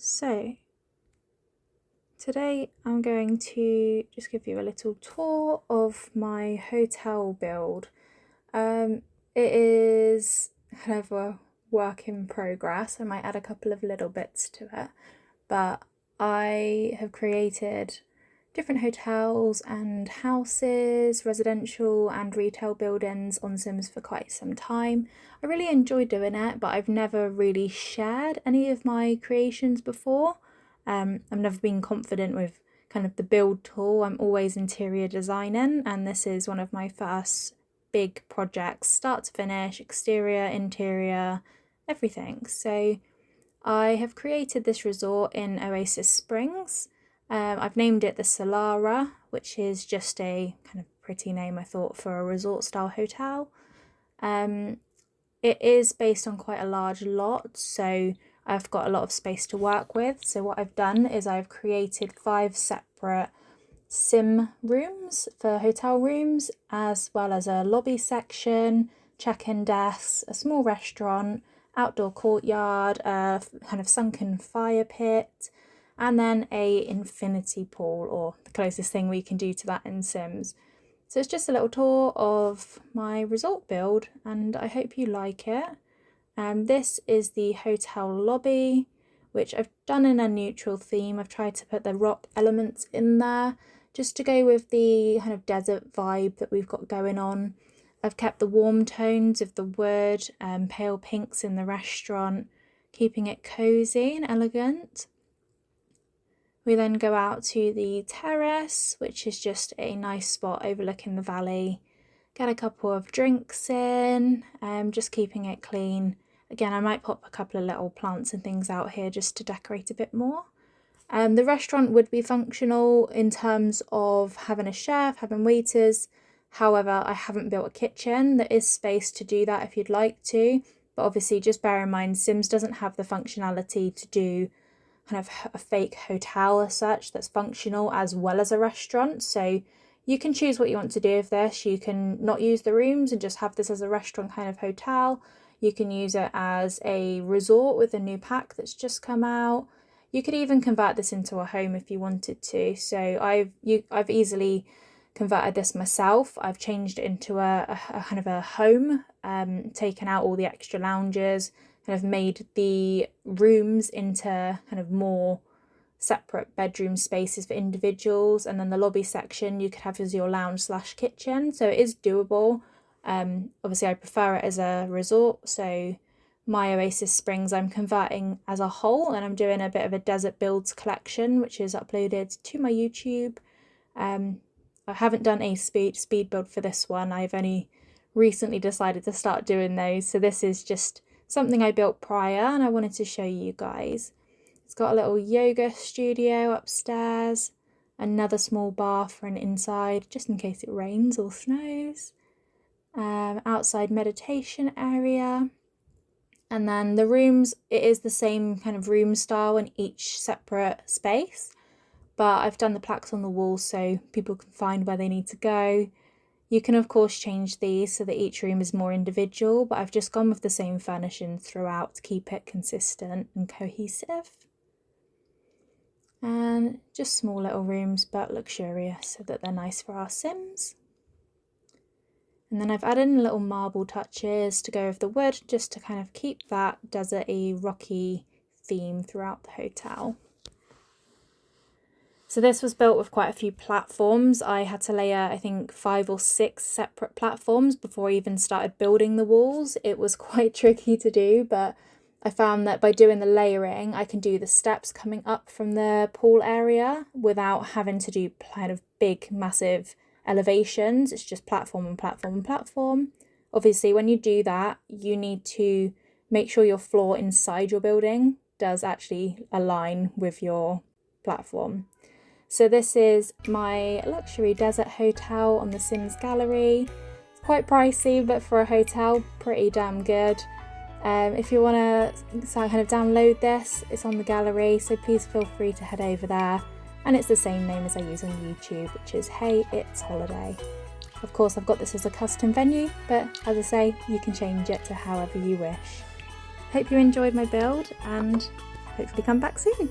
So today I'm going to just give you a little tour of my hotel build. It is kind of a work in progress. I might add a couple of little bits to it, but I have created different hotels and houses, residential and retail buildings on Sims for quite some time. I really enjoy doing it, but I've never really shared any of my creations before. I've never been confident with kind of the build tool. I'm always interior designing, and this is one of my first big projects, start to finish, exterior, interior, everything. So I have created this resort in Oasis Springs. I've named it the Solara, which is just a kind of pretty name I thought for a resort style hotel. It is based on quite a large lot, so I've got a lot of space to work with. So what I've done is I've created 5 separate sim rooms for hotel rooms, as well as a lobby section, check-in desks, a small restaurant, outdoor courtyard, a kind of sunken fire pit, and then a infinity pool, or the closest thing we can do to that in Sims. So it's just a little tour of my resort build, and I hope you like it. This is the hotel lobby, which I've done in a neutral theme. I've tried to put the rock elements in there just to go with the kind of desert vibe that we've got going on. I've kept the warm tones of the wood, pale pinks in the restaurant, keeping it cozy and elegant. We then go out to the terrace, which is just a nice spot overlooking the valley. Get a couple of drinks in, just keeping it clean. Again, I might pop a couple of little plants and things out here just to decorate a bit more. The restaurant would be functional in terms of having a chef, having waiters. However, I haven't built a kitchen. There is space to do that if you'd like to, but obviously just bear in mind Sims doesn't have the functionality to do kind of a fake hotel as such that's functional as well as a restaurant. So you can choose what you want to do with this. You can not use the rooms and just have this as a restaurant kind of hotel. You can use it as a resort with a new pack that's just come out. You could even convert this into a home if you wanted to. So I've easily converted this myself. I've changed it into a kind of a home, taken out all the extra lounges, kind of made the rooms into kind of more separate bedroom spaces for individuals, and then the lobby section you could have as your lounge / kitchen. So it is doable. Obviously I prefer it as a resort, so my Oasis Springs I'm converting as a whole, and I'm doing a bit of a desert builds collection which is uploaded to my YouTube. I haven't done a speed build for this one. I've only recently decided to start doing those, so this is just something I built prior and I wanted to show you guys. It's got a little yoga studio upstairs, another small bar for an inside just in case it rains or snows, outside meditation area, and then the rooms, it is the same kind of room style in each separate space, but I've done the plaques on the wall so people can find where they need to go. You can of course change these so that each room is more individual, but I've just gone with the same furnishings throughout to keep it consistent and cohesive. And just small little rooms but luxurious so that they're nice for our Sims. And then I've added in little marble touches to go with the wood just to kind of keep that deserty, rocky theme throughout the hotel. So this was built with quite a few platforms. I had to layer, I think, 5 or 6 separate platforms before I even started building the walls. It was quite tricky to do, but I found that by doing the layering, I can do the steps coming up from the pool area without having to do kind of big, massive elevations. It's just platform and platform and platform. Obviously, when you do that, you need to make sure your floor inside your building does actually align with your platform. So this is my luxury desert hotel on the Sims gallery. It's quite pricey, but for a hotel, pretty damn good. If you want to kind of download this, it's on the gallery, so please feel free to head over there. And it's the same name as I use on YouTube, which is Hey It's Holiday. Of course, I've got this as a custom venue, but as I say, you can change it to however you wish. Hope you enjoyed my build, and hopefully come back soon.